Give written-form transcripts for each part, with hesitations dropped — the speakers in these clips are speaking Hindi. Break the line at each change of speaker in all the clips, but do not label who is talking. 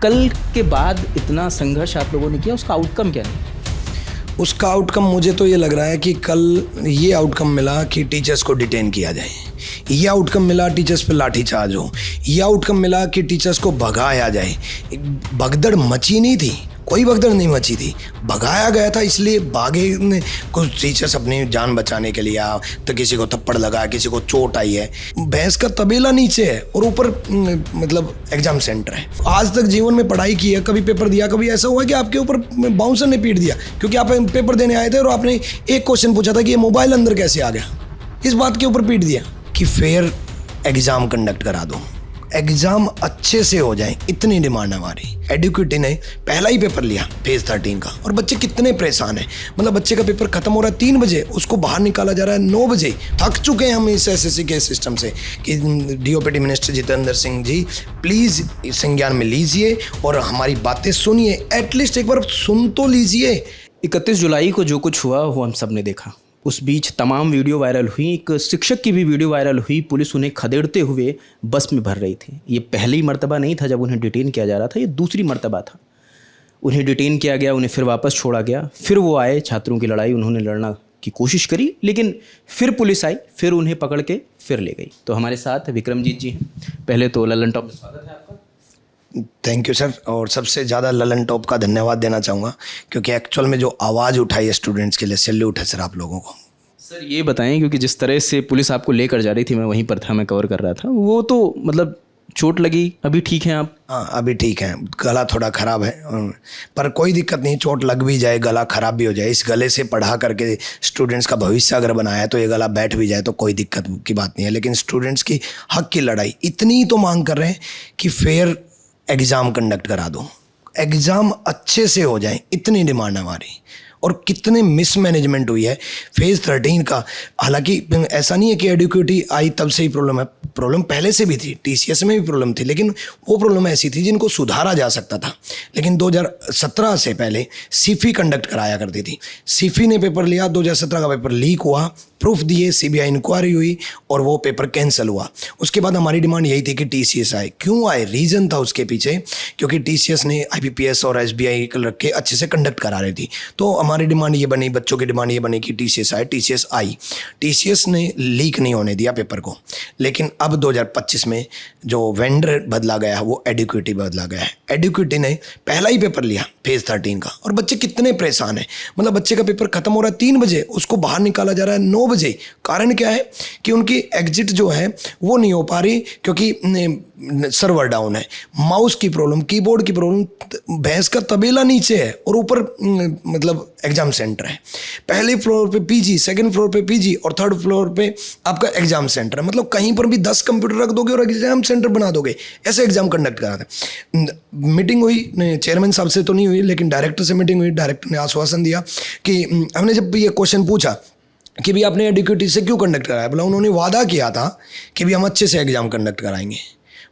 कल के बाद इतना संघर्ष आप लोगों ने किया, उसका आउटकम क्या नहीं?
उसका आउटकम मुझे तो ये लग रहा है कि कल ये आउटकम मिला कि टीचर्स को डिटेन किया जाए, ये आउटकम मिला टीचर्स पे लाठीचार्ज हो, ये आउटकम मिला कि टीचर्स को भगाया जाए। भगदड़ मची नहीं थी, कोई भगदड़ नहीं मची थी, भगाया गया था। इसलिए भागे ने कुछ टीचर्स अपनी जान बचाने के लिए आ, तो किसी को थप्पड़ लगा, किसी को चोट आई है। भैंस का तबेला नीचे है और ऊपर मतलब एग्जाम सेंटर है। आज तक जीवन में पढ़ाई की है, कभी पेपर दिया, कभी ऐसा हुआ कि आपके ऊपर बाउंसर ने पीट दिया क्योंकि आप पेपर देने आए थे और आपने एक क्वेश्चन पूछा था कि ये मोबाइल अंदर कैसे आ गया, इस बात के ऊपर पीट दिया। कि फेयर एग्जाम कंडक्ट करा दो, एग्जाम अच्छे से हो जाए, इतनी डिमांड है हमारी। एडुकेटी ने पहला ही पेपर लिया फेज 13 का और बच्चे कितने परेशान हैं। मतलब बच्चे का पेपर खत्म हो रहा है 3 बजे, उसको बाहर निकाला जा रहा है 9 बजे। थक चुके हैं हम इस एसएससी के सिस्टम से। कि DOPT minister Jitendra Singh ji please संज्ञान में लीजिए और हमारी बातें सुनिए, एटलीस्ट एक बार सुन तो लीजिए।
31 जुलाई को जो कुछ हुआ वो हम सब ने देखा। उस बीच तमाम वीडियो वायरल हुई, एक शिक्षक की भी वीडियो वायरल हुई, पुलिस उन्हें खदेड़ते हुए बस में भर रही थी। ये पहली मर्तबा नहीं था जब उन्हें डिटेन किया जा रहा था, ये दूसरी मर्तबा था। उन्हें डिटेन किया गया, उन्हें फिर वापस छोड़ा गया, फिर वो आए, छात्रों की लड़ाई उन्होंने लड़ना की कोशिश करी, लेकिन फिर पुलिस आई, फिर उन्हें पकड़ के फिर ले गई। तो हमारे साथ विक्रमजीत जी हैं। पहले तो ललन टॉप में स्वागत है आपका।
Thank you sir. और सबसे ज़्यादा ललन टॉप का धन्यवाद देना चाहूँगा क्योंकि एक्चुअल में जो आवाज़ उठाई है स्टूडेंट्स के लिए, सैल्यूट है सर आप लोगों को।
सर ये बताएं, क्योंकि जिस तरह से पुलिस आपको लेकर जा रही थी, मैं वहीं पर था, मैं कवर कर रहा था, वो तो मतलब चोट लगी, अभी ठीक हैं आप?
हाँ अभी ठीक है, गला थोड़ा ख़राब है पर कोई दिक्कत नहीं। चोट लग भी जाए, गला ख़राब भी हो जाए, इस गले से पढ़ा करके स्टूडेंट्स का भविष्य अगर बनाया है तो ये गला बैठ भी जाए तो कोई दिक्कत की बात नहीं है। लेकिन स्टूडेंट्स की हक की लड़ाई इतनी तो मांग कर रहे हैं कि फेयर एग्ज़ाम कंडक्ट करा दो, एग्ज़ाम अच्छे से हो जाए, इतनी डिमांड है हमारी। और कितने मिसमैनेजमेंट हुई है फेज़ 13 का। हालांकि ऐसा नहीं है कि एडुकेटी आई तब से ही प्रॉब्लम है, प्रॉब्लम पहले से भी थी, टीसीएस में भी प्रॉब्लम थी, लेकिन वो प्रॉब्लम ऐसी थी जिनको सुधारा जा सकता था। लेकिन 2017 से पहले सीफी कंडक्ट कराया करती थी। सीफी ने पेपर लिया, 2017 का पेपर लीक हुआ, प्रूफ दिए, सीबीआई इंक्वायरी हुई और वो पेपर कैंसिल हुआ। उसके बाद हमारी डिमांड यही थी कि टीसीएस आए। क्यों आए, रीज़न था उसके पीछे, क्योंकि टीसीएस ने आईबीपीएस और एसबीआई रख के अच्छे से कंडक्ट करा रही थी। तो हमारी डिमांड ये बनी, बच्चों की डिमांड ये बनी कि टीसीएस आए। टीसीएस आई, टीसीएस ने लीक नहीं होने दिया पेपर को। लेकिन अब 2025 में जो वेंडर बदला गया है वो एडुकेटी बदला गया है। एडुकेटी ने पहला ही पेपर लिया फेज 13 का और बच्चे कितने परेशान हैं। मतलब बच्चे का पेपर खत्म हो रहा है 3 बजे, उसको बाहर निकाला जा रहा है 9 बजे। कारण क्या है कि उनकी एग्जिट जो है वो नहीं हो पा रही क्योंकि सर्वर डाउन है, माउस की प्रॉब्लम, कीबोर्ड की प्रॉब्लम। भैंस का तबेला नीचे है और ऊपर मतलब एग्जाम सेंटर है। पहले फ्लोर पे पीजी, सेकंड फ्लोर पे पीजी और थर्ड फ्लोर पे आपका एग्जाम सेंटर है। मतलब कहीं पर भी 10 कंप्यूटर रख दोगे और एग्जाम सेंटर बना दोगे, ऐसे एग्जाम कंडक्ट कराते हैं। मीटिंग हुई, चेयरमैन साहब से तो नहीं हुई लेकिन डायरेक्टर से मीटिंग हुई। डायरेक्टर ने आश्वासन दिया कि हमने जब ये क्वेश्चन पूछा कि भी आपने एडुकेटी से क्यों कंडक्ट कराया, बोला उन्होंने वादा किया था कि भी हम अच्छे से एग्जाम कंडक्ट कराएंगे।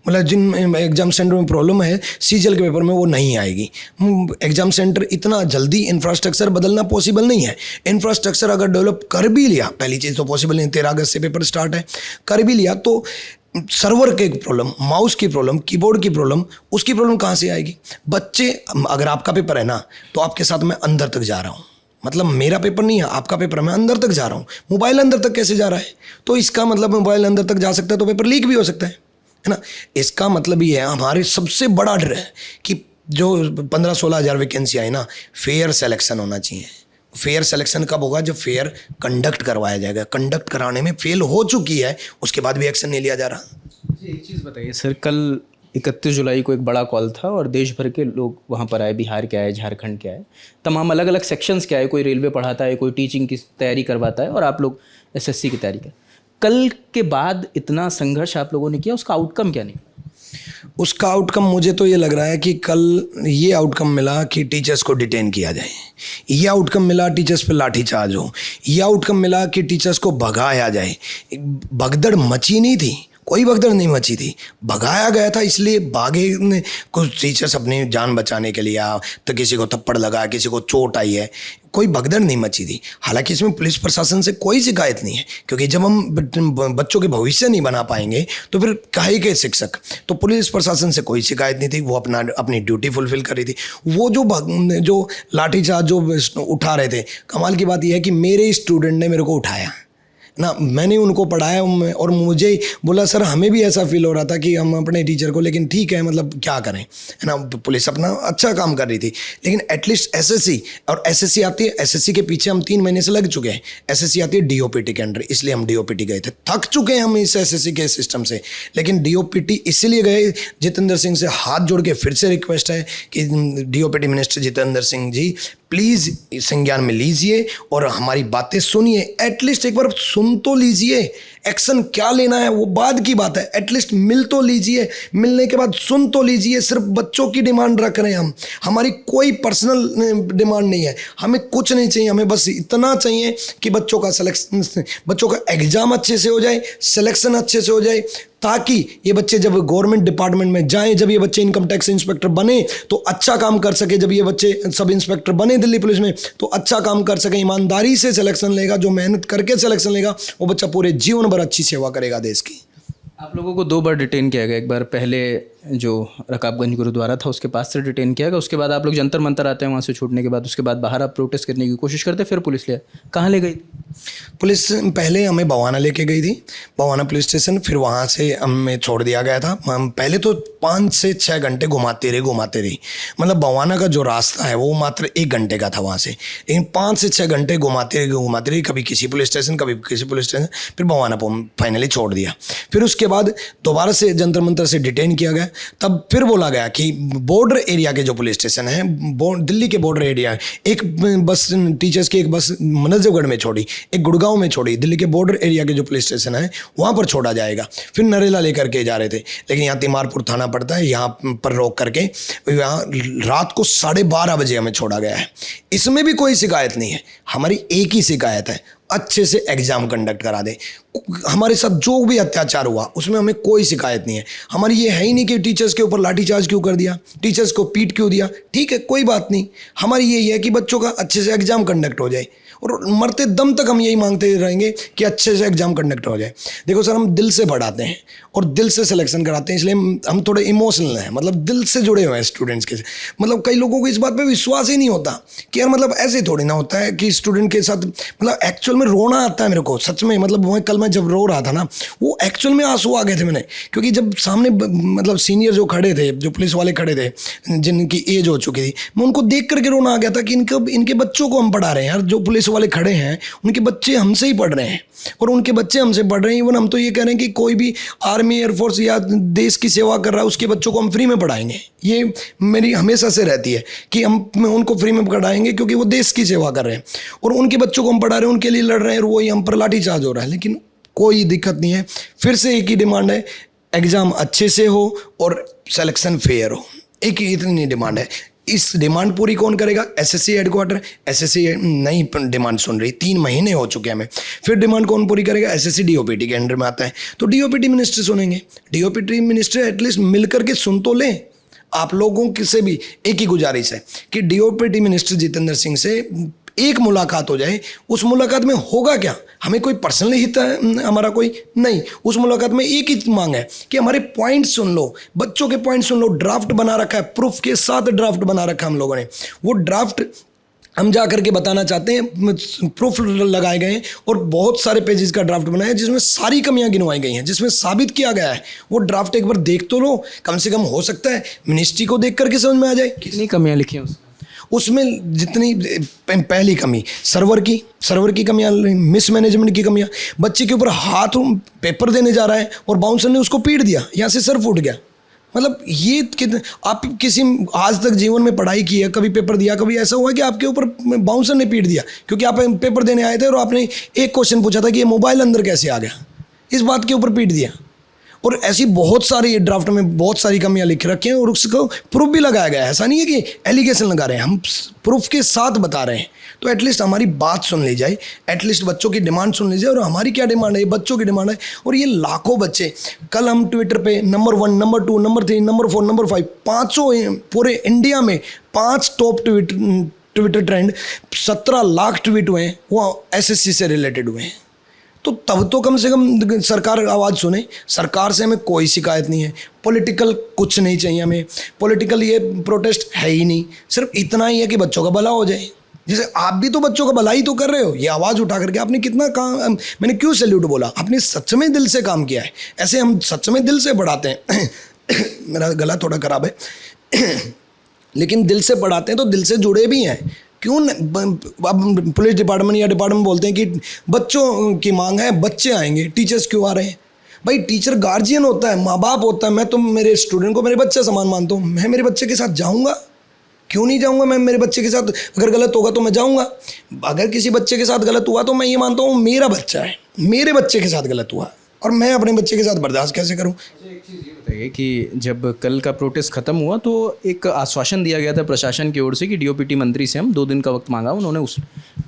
मतलब जिन एग्जाम सेंटर में प्रॉब्लम है सीजीएल के पेपर में वो नहीं आएगी। एग्जाम सेंटर इतना जल्दी इंफ्रास्ट्रक्चर बदलना पॉसिबल नहीं है। इंफ्रास्ट्रक्चर अगर डेवलप कर भी लिया, पहली चीज़ तो पॉसिबल नहीं, 13 अगस्त से पेपर स्टार्ट है, कर भी लिया तो सर्वर के प्रॉब्लम, माउस की प्रॉब्लम, कीबोर्ड की प्रॉब्लम, उसकी प्रॉब्लम कहाँ से आएगी। बच्चे, अगर आपका पेपर है ना तो आपके साथ मैं अंदर तक जा रहा हूँ, मतलब मेरा पेपर नहीं है, आपका पेपर है, मैं अंदर तक जा रहा हूँ। मोबाइल अंदर तक कैसे जा रहा है, तो इसका मतलब मोबाइल अंदर तक जा सकता है तो पेपर लीक भी हो सकता है ना। इसका मतलब ये है, हमारे सबसे बड़ा डर है कि जो 15-16 हज़ार वैकेंसी आई ना, फेयर सिलेक्शन होना चाहिए। फेयर सिलेक्शन कब होगा, जब फेयर कंडक्ट करवाया जाएगा। कंडक्ट कराने में फेल हो चुकी है, उसके बाद भी एक्शन नहीं लिया जा रहा।
एक चीज़ बताइए सर, कल 31 जुलाई को एक बड़ा कॉल था और देश भर के लोग वहाँ पर आए, बिहार के आए, झारखंड के आए, तमाम अलग अलग सेक्शंस के आए। कोई रेलवे पढ़ाता है, कोई टीचिंग की तैयारी करवाता है और आप लोग एसएससी की तैयारी कर। कल के बाद इतना संघर्ष आप लोगों ने किया, उसका आउटकम क्या निकला?
उसका आउटकम मुझे तो ये लग रहा है कि कल ये आउटकम मिला कि टीचर्स को डिटेन किया जाए, ये आउटकम मिला टीचर्स पे लाठीचार्ज हो, ये आउटकम मिला कि टीचर्स को भगाया जाए। भगदड़ मची नहीं थी, कोई भगदड़ नहीं मची थी। भगाया गया था इसलिए भागे कुछ टीचर्स अपनी जान बचाने के लिए, तो किसी को थप्पड़ लगा, किसी को चोट आई है, कोई भगदड़ नहीं मची थी। हालांकि इसमें पुलिस प्रशासन से कोई शिकायत नहीं है, क्योंकि जब हम बच्चों के भविष्य नहीं बना पाएंगे तो फिर काहे के शिक्षक। तो पुलिस प्रशासन से कोई शिकायत नहीं थी, वो अपनी ड्यूटी फुलफिल कर रही थी। वो जो लाठीचार्ज जो उठा रहे थे, कमाल की बात यह है कि मेरे स्टूडेंट ने मेरे को उठाया ना, मैंने उनको पढ़ाया और मुझे बोला सर हमें भी ऐसा फील हो रहा था कि हम अपने टीचर को, लेकिन ठीक है मतलब क्या करें, है ना। पुलिस अपना अच्छा काम कर रही थी, लेकिन एटलीस्ट एसएससी, और एसएससी आती है, एसएससी के पीछे हम 3 महीने से लग चुके हैं। एसएससी आती है डीओपीटी के अंडर, इसलिए हम डीओपीटी गए थे। थक चुके हैं हम इस एसएससी के सिस्टम से, लेकिन डीओपीटी इसीलिए गए। जितेंद्र सिंह से हाथ जोड़ के फिर से रिक्वेस्ट है कि DOPT minister Jitendra Singh ji please संज्ञान में लीजिए और हमारी बातें सुनिए। एटलीस्ट एक बार सुन तो लीजिए, एक्शन क्या लेना है वो बाद की बात है, एटलीस्ट मिल तो लीजिए, मिलने के बाद सुन तो लीजिए। सिर्फ बच्चों की डिमांड रख रहे हैं हम, हमारी कोई पर्सनल डिमांड नहीं है, हमें कुछ नहीं चाहिए, हमें बस इतना चाहिए कि बच्चों का एग्ज़ाम अच्छे से हो जाए, सिलेक्शन अच्छे से हो जाए, ताकि ये बच्चे जब गवर्नमेंट डिपार्टमेंट में जाएं, जब ये बच्चे इनकम टैक्स इंस्पेक्टर बने तो अच्छा काम कर सके, जब ये बच्चे सब इंस्पेक्टर बने दिल्ली पुलिस में तो अच्छा काम कर सके, ईमानदारी से सिलेक्शन लेगा, जो मेहनत करके सिलेक्शन लेगा वो बच्चा पूरे जीवन भर अच्छी सेवा करेगा देश की।
आप लोगों को 2 बार डिटेन किया गया, एक बार पहले जो रकाबगंज गुरुद्वारा था उसके पास से डिटेन किया गया, उसके बाद आप लोग जंतर मंतर आते हैं वहाँ से छूटने के बाद, उसके बाद बाहर आप प्रोटेस्ट करने की कोशिश करते, फिर पुलिस ले कहाँ ले गई?
पुलिस पहले हमें बवाना लेके गई थी, बवाना पुलिस स्टेशन, फिर वहाँ से हमें छोड़ दिया गया था। हम पहले तो 5 से 6 घंटे घुमाते रही, मतलब बवाना का जो रास्ता है वो मात्र 1 घंटे का था वहाँ से, लेकिन 5 से 6 घंटे घुमाते रही, कभी किसी पुलिस स्टेशन, कभी किसी पुलिस स्टेशन, फिर बवाना फाइनली छोड़ दिया। फिर उसके बाद दोबारा से जंतर मंतर से डिटेन किया गया, तब फिर बोला गया कि बॉर्डर एरिया के जो पुलिस स्टेशन है, दिल्ली के बॉर्डर एरिया, एक बस टीचर्स की एक बस नजफगढ़ में छोड़ी, एक गुड़गांव में छोड़ी, दिल्ली के बॉर्डर एरिया के जो पुलिस स्टेशन है वहाँ पर छोड़ा जाएगा। फिर नरेला लेकर के जा रहे थे, लेकिन यहाँ तिमारपुर थाना पड़ता है, यहाँ पर रोक करके यहाँ रात को 12:30 बजे हमें छोड़ा गया है। इसमें भी कोई शिकायत नहीं है, हमारी एक ही शिकायत है, अच्छे से एग्ज़ाम कंडक्ट करा दे। हमारे साथ जो भी अत्याचार हुआ उसमें हमें कोई शिकायत नहीं है। हमारी ये है ही नहीं कि टीचर्स के ऊपर लाठीचार्ज क्यों कर दिया, टीचर्स को पीट क्यों दिया, ठीक है कोई बात नहीं। हमारी यही है कि बच्चों का अच्छे से एग्ज़ाम कंडक्ट हो जाए, और मरते दम तक हम यही मांगते रहेंगे कि अच्छे से एग्ज़ाम कंडक्ट हो जाए। देखो सर, हम दिल से पढ़ाते हैं और दिल से सिलेक्शन कराते हैं, इसलिए हम थोड़े इमोशनल हैं, मतलब दिल से जुड़े हुए हैं स्टूडेंट्स के। मतलब कई लोगों को इस बात पे विश्वास ही नहीं होता कि यार मतलब ऐसे थोड़ी ना होता है कि स्टूडेंट के साथ, मतलब एक्चुअल में रोना आता है मेरे को सच में। मतलब मैं कल जब रो रहा था ना, वो एक्चुअल में आंसू आ गए थे मैंने, क्योंकि जब सामने मतलब सीनियर जो खड़े थे, जो पुलिस वाले खड़े थे, जिनकी एज हो चुकी थी, मैं उनको देख करके रोना आ गया था कि इनके बच्चों को हम पढ़ा रहे हैं यार। जो पुलिस वाले खड़े हैं उनके बच्चे हमसे ही पढ़ रहे हैं, और उनके बच्चे हमसे पढ़ रहे हैं। इवन हम तो ये कह रहे हैं कि कोई भी आर्मी, एयरफोर्स या देश की सेवा कर रहा है उसके बच्चों को हम फ्री में पढ़ाएंगे। ये मेरी हमेशा से रहती है कि हम उनको फ्री में पढ़ाएंगे, क्योंकि वो देश की सेवा कर रहे हैं और उनके बच्चों को हम पढ़ा रहे हैं, उनके लिए लड़ रहे हैं, और वही हम पर लाठीचार्ज हो रहा है। लेकिन कोई दिक्कत नहीं है, फिर से एक ही डिमांड है, एग्ज़ाम अच्छे से हो और सिलेक्शन फेयर हो, एक ही इतनी डिमांड है। इस डिमांड पूरी कौन करेगा? SSC headquarter. एसएससी नहीं डिमांड सुन रही, 3 महीने हो चुके हैं हमें। फिर डिमांड कौन पूरी करेगा? एसएससी डीओपीटी के अंडर में आता है, तो डीओपीटी मिनिस्टर सुनेंगे। डीओपीटी मिनिस्टर एटलीस्ट मिल करके सुन तो लें। आप लोगों से भी एक ही गुजारिश है कि डीओपीटी मिनिस्टर जितेंद्र सिंह से एक मुलाकात हो जाए। उस मुलाकात में होगा क्या? हमें कोई पर्सनल हित है हमारा कोई नहीं। उस मुलाकात में एक ही मांग है कि हमारे पॉइंट सुन लो, बच्चों के पॉइंट सुन लो। ड्राफ्ट बना रखा है, प्रूफ के साथ ड्राफ्ट बना रखा है हम लोगों ने। वो ड्राफ्ट हम जा करके बताना चाहते हैं, प्रूफ लगाए गए हैं और बहुत सारे पेजेस का ड्राफ्ट बनाया है जिसमें सारी कमियां गिनवाई गई हैं, जिसमें साबित किया गया है। वो ड्राफ्ट एक बार देख तो लो, कम से कम हो सकता है मिनिस्ट्री को देख करके समझ में आ जाए।
कितनी कमियां लिखी हैं
उसमें? जितनी पहली कमी सर्वर की कमियां, मिसमैनेजमेंट की कमियां। बच्चे के ऊपर हाथ पेपर देने जा रहा है और बाउंसर ने उसको पीट दिया, यहाँ से सर फूट गया। मतलब ये कितने, आप किसी आज तक जीवन में पढ़ाई की है, कभी पेपर दिया, कभी ऐसा हुआ कि आपके ऊपर बाउंसर ने पीट दिया क्योंकि आप पेपर देने आए थे और आपने एक क्वेश्चन पूछा था कि ये मोबाइल अंदर कैसे आ गया, इस बात के ऊपर पीट दिया। और ऐसी बहुत सारी ड्राफ्ट में बहुत सारी कमियां लिख रखी हैं और उसको प्रूफ भी लगाया गया है। ऐसा नहीं है कि एलिगेशन लगा रहे हैं, हम प्रूफ के साथ बता रहे हैं। तो एटलीस्ट हमारी बात सुन ली जाए, एटलीस्ट बच्चों की डिमांड सुन ली जाए। और हमारी क्या डिमांड है, ये बच्चों की डिमांड है। और ये लाखों बच्चे, कल हम ट्विटर पे number 1, number 2, number 3, number 4, number 5, 500 पूरे इंडिया में 5 top Twitter trend 17 lakh tweet हुए हैं, वो एसएससी से रिलेटेड हुए हैं। तो तब तो कम से कम सरकार आवाज़ सुने। सरकार से हमें कोई शिकायत नहीं है, पॉलिटिकल कुछ नहीं चाहिए हमें, पॉलिटिकल ये प्रोटेस्ट है ही नहीं। सिर्फ इतना ही है कि बच्चों का भला हो जाए। जैसे आप भी तो बच्चों का भला ही तो कर रहे हो, ये आवाज़ उठा करके आपने कितना काम, मैंने क्यों सैल्यूट बोला, आपने सच में दिल से काम किया है। ऐसे हम सच में दिल से पढ़ाते हैं मेरा गला थोड़ा ख़राब है लेकिन दिल से पढ़ाते हैं तो दिल से जुड़े भी हैं। क्यों अब पुलिस डिपार्टमेंट या डिपार्टमेंट बोलते हैं कि बच्चों की मांग है, बच्चे आएंगे, टीचर्स क्यों आ रहे हैं? भाई टीचर गार्जियन होता है, माँ बाप होता है। मैं तो मेरे स्टूडेंट को मेरे बच्चे समान मानता हूँ, मैं मेरे बच्चे के साथ जाऊँगा, क्यों नहीं जाऊँगा? मैं मेरे बच्चे के साथ अगर गलत होगा तो मैं जाऊँगा। अगर किसी बच्चे के साथ गलत हुआ तो मैं ये मानता हूँ मेरा बच्चा है, मेरे बच्चे के साथ गलत हुआ और मैं अपने बच्चे के साथ बर्दाश्त कैसे करूँ?
एक चीज़ ये बताइए कि जब कल का प्रोटेस्ट खत्म हुआ तो एक आश्वासन दिया गया था प्रशासन की ओर से कि डीओपीटी मंत्री से हम 2 दिन का वक्त मांगा, उन्होंने उस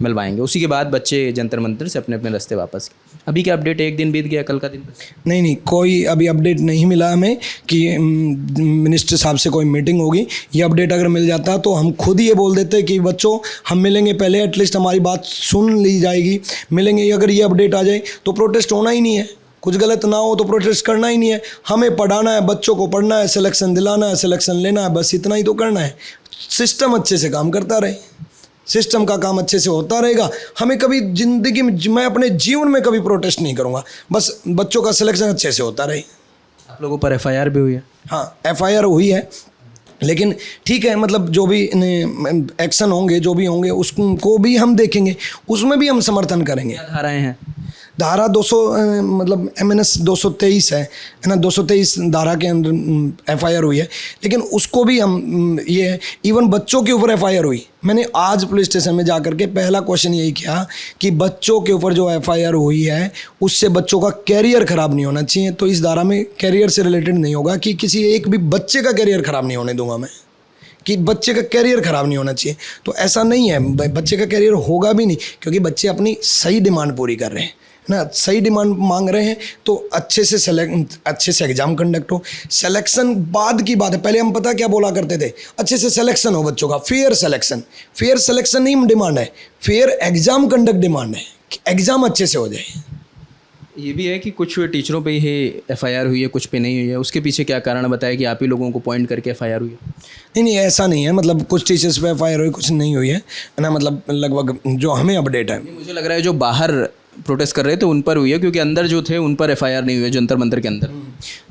मिलवाएंगे। उसी के बाद बच्चे जंतर मंतर से अपने अपने रास्ते वापस किए। अभी क्या अपडेट है? 1 दिन बीत गया, कल का दिन?
नहीं, कोई अभी अपडेट नहीं मिला हमें कि मिनिस्टर साहब से कोई मीटिंग होगी। ये अपडेट अगर मिल जाता तो हम खुद ही ये बोल देते कि बच्चों हम मिलेंगे, पहले एटलीस्ट हमारी बात सुन ली जाएगी, मिलेंगे। अगर ये अपडेट आ जाए तो प्रोटेस्ट होना ही नहीं है, कुछ गलत ना हो तो प्रोटेस्ट करना ही नहीं है। हमें पढ़ाना है, बच्चों को पढ़ना है, सिलेक्शन दिलाना है, सिलेक्शन लेना है, बस इतना ही तो करना है। सिस्टम अच्छे से काम करता रहे, सिस्टम का काम अच्छे से होता रहेगा। हमें कभी ज़िंदगी में, मैं अपने जीवन में कभी प्रोटेस्ट नहीं करूँगा, बस बच्चों का सिलेक्शन अच्छे से होता रहे।
आप लोगों पर एफआईआर भी हुई है?
हाँ, एफआईआर हुई है, लेकिन ठीक है, मतलब जो भी एक्शन होंगे, जो भी होंगे, उसको भी हम देखेंगे, उसमें भी हम समर्थन करेंगे।
क्या धाराएं हैं?
धारा 200 मतलब MNS 223 है ना, 223 धारा के अंदर एफआईआर हुई है। लेकिन उसको भी हम ये इवन बच्चों के ऊपर एफआईआर हुई। मैंने आज पुलिस स्टेशन में जा कर के पहला क्वेश्चन यही किया कि बच्चों के ऊपर जो एफआईआर हुई है उससे बच्चों का कैरियर ख़राब नहीं होना चाहिए। तो इस धारा में कैरियर से रिलेटेड नहीं होगा कि किसी एक भी बच्चे का कैरियर ख़राब नहीं होने दूंगा मैं, कि बच्चे का कैरियर ख़राब नहीं होना चाहिए। तो ऐसा नहीं है, बच्चे का कैरियर होगा भी नहीं, क्योंकि बच्चे अपनी सही डिमांड पूरी कर रहे हैं ना, सही डिमांड मांग रहे हैं। तो अच्छे से एग्ज़ाम कंडक्ट हो। सिलेक्शन बाद की बात है, पहले हम पता क्या बोला करते थे, अच्छे से सिलेक्शन हो बच्चों का, फेयर सिलेक्शन नहीं डिमांड है, फेयर एग्ज़ाम कंडक्ट डिमांड है कि एग्ज़ाम अच्छे से हो जाए।
ये भी है कि कुछ टीचरों पे ही एफआईआर हुई है, कुछ पे नहीं हुई है, उसके पीछे क्या कारण बताया कि आप ही लोगों को पॉइंट करके एफआईआर हुई है?
नहीं, ऐसा नहीं है, मतलब कुछ टीचर्स पे एफआईआर हुई, कुछ नहीं हुई है ना, मतलब लगभग जो हमें अपडेट है।
मुझे लग रहा है जो बाहर प्रोटेस्ट कर रहे थे उन पर हुई है, क्योंकि अंदर जो थे उन पर एफआईआर नहीं हुई है, जंतर मंतर के अंदर।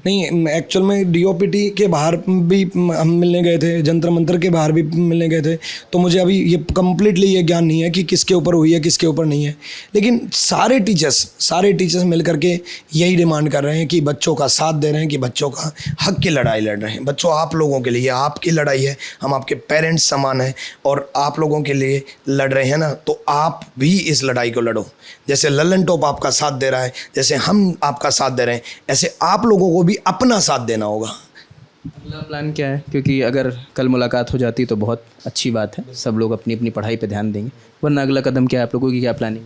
नहीं, एक्चुअल में डीओपीटी के बाहर भी हम मिलने गए थे, जंतर मंतर के बाहर भी मिलने गए थे। तो मुझे अभी ये कम्प्लीटली ये ज्ञान नहीं है कि किसके ऊपर हुई है, किसके ऊपर नहीं है। लेकिन सारे टीचर्स मिल करके यही डिमांड कर रहे हैं कि बच्चों का साथ दे रहे हैं, कि बच्चों का हक की लड़ाई लड़ रहे हैं। बच्चों, आप लोगों के लिए आपकी लड़ाई है, हम आपके पेरेंट्स समान हैं और आप लोगों के लिए लड़ रहे हैं ना, तो आप भी इस लड़ाई को लड़ो। जैसे ललन टॉप आपका साथ दे रहा है, जैसे हम आपका साथ दे रहे हैं, ऐसे आप लोगों को भी अपना साथ देना होगा।
अगला प्लान क्या है? क्योंकि अगर कल मुलाकात हो जाती तो बहुत अच्छी बात है, सब लोग अपनी अपनी पढ़ाई पे ध्यान देंगे, वरना अगला कदम क्या है आप लोगों की, क्या प्लानिंग?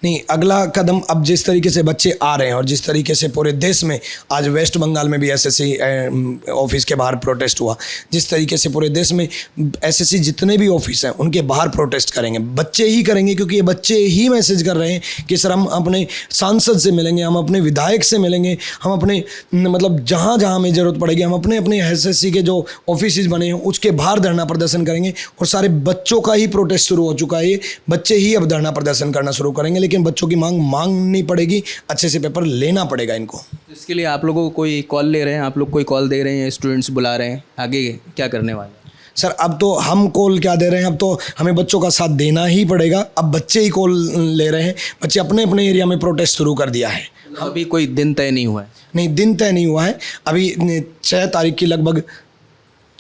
नहीं, अगला कदम अब जिस तरीके से बच्चे आ रहे हैं और जिस तरीके से पूरे देश में, आज वेस्ट बंगाल में भी एसएससी ऑफिस के बाहर प्रोटेस्ट हुआ, जिस तरीके से पूरे देश में एसएससी जितने भी ऑफिस हैं उनके बाहर प्रोटेस्ट करेंगे, बच्चे ही करेंगे, क्योंकि ये बच्चे ही मैसेज कर रहे हैं कि सर हम अपने सांसद से मिलेंगे, हम अपने विधायक से मिलेंगे, हम अपने मतलब जहाँ जहाँ हमें ज़रूरत पड़ेगी हम अपने अपने एसएससी के जो ऑफिस बने हैं उसके बाहर धरना प्रदर्शन करेंगे। और सारे बच्चों का ही प्रोटेस्ट शुरू हो चुका है, ये बच्चे ही अब धरना प्रदर्शन करना शुरू करेंगे। लेकिन बच्चों की मांगनी पड़ेगी, अच्छे से पेपर लेना पड़ेगा इनको।
इसके लिए आप लोगों को कोई कॉल ले रहे हैं, आप लोग कोई कॉल दे रहे हैं, स्टूडेंट्स बुला रहे हैं, आगे क्या करने वाले हैं?
सर, अब तो हम कॉल क्या दे रहे हैं, अब तो हमें बच्चों का साथ देना ही पड़ेगा। अब बच्चे ही कॉल ले रहे हैं, बच्चे अपने अपने एरिया में प्रोटेस्ट शुरू कर दिया है।
अभी कोई दिन तय नहीं हुआ है?
नहीं, दिन तय नहीं हुआ है। अभी 6 तारीख की लगभग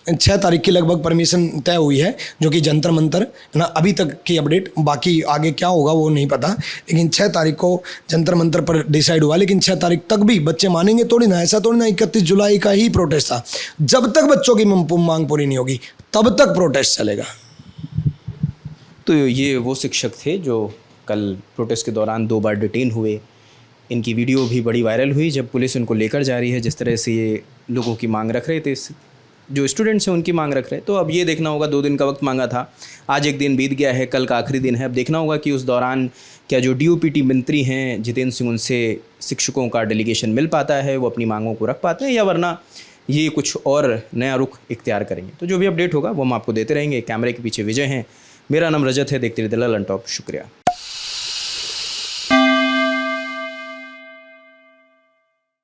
6 तारीख की लगभग परमिशन तय हुई है, जो कि जंतर मंतर ना, अभी तक की अपडेट, बाकी आगे क्या होगा वो नहीं पता, लेकिन 6 तारीख को जंतर मंतर पर डिसाइड हुआ। लेकिन 6 तारीख तक भी बच्चे मानेंगे थोड़ी ना, ऐसा थोड़ी ना 31 जुलाई का ही प्रोटेस्ट था। जब तक बच्चों की मांग पूरी नहीं होगी तब तक प्रोटेस्ट चलेगा।
तो ये वो शिक्षक थे जो कल प्रोटेस्ट के दौरान 2 बार डिटेन हुए। इनकी वीडियो भी बड़ी वायरल हुई जब पुलिस उनको लेकर जा रही है, जिस तरह से ये लोगों की मांग रख रहे थे, जो स्टूडेंट्स हैं उनकी मांग रख रहे हैं। तो अब ये देखना होगा, 2 दिन का वक्त मांगा था, आज एक दिन बीत गया है, कल का आखिरी दिन है। अब देखना होगा कि उस दौरान क्या जो DOPT मंत्री हैं जितेंद्र सिंह, उनसे शिक्षकों का डेलीगेशन मिल पाता है, वो अपनी मांगों को रख पाते हैं, या वरना ये कुछ और नया रुख इख्तियार करेंगे। तो जो भी अपडेट होगा वो हम आपको देते रहेंगे। कैमरे के पीछे विजय हैं, मेरा नाम रजत है, देखते रहिए दलाल टॉप। शुक्रिया।